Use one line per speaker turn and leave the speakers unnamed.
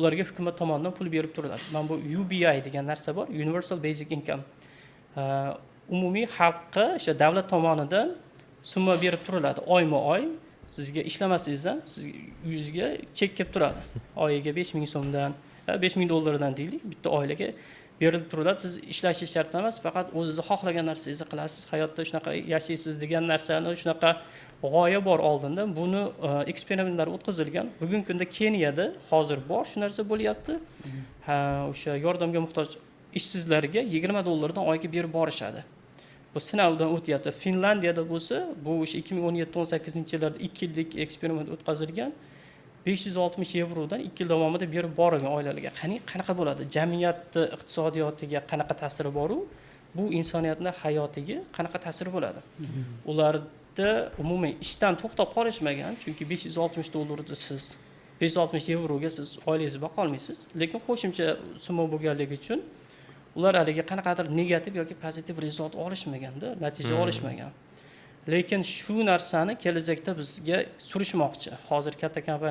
ularga hukumat tomonidan pul berib turiladi. Mana bu UBI degan narsa bor, Universal Basic Income. Umumiy xalqqa o'sha davlat tomonidan summa berib turiladi oyma-oy. Sizga ishlamasangiz ham siz uyingizga chek kelib turadi. Oyiga 5,000 so'mdan, 5,000 dollardan deylik, bitta oilaga berib turiladi. Siz ishlashingiz shart emas, faqat o'zingiz xohlagan narsangizni qilasiz, hayotda shunaqa yashaysiz degan narsani, shunaqa g'oya bor oldinda. Buni eksperimentlar o'tkazilgan. Bugungi kunda Keniyada hozir bor shu narsa bo'lyapti. O'sha yordamga muhtoj ishsizlarga 20 dollardan oyga berib borishadi. Bu sinovdan o'tyapti. Finlandiyada bo'lsa, bu o'sha 2017-18-yillarda 2 yillik eksperiment o'tkazilgan. 560 yevrodan 2 yil davomida berib borilgan oilalarga. Qanaqa bo'ladi? Jamiyatni iqtisodiyotiga qanaqa ta'siri bor-u, bu insoniyatning hayotiga qanaqa ta'siri bo'ladi? Ularda umuman ishdan to'xtab qolishmagan, chunki 560 dollarda siz 560 yevroga siz oilangizni boqa olmaysiz, lekin qo'shimcha summa bo'lganligi uchun ular haliga qanaqadir negativ yoki pozitiv rezultat olishmaganda, natija olishmagan. Lekin shu narsani kelajakda bizga surishmoqchi. Hozir katta kompaniya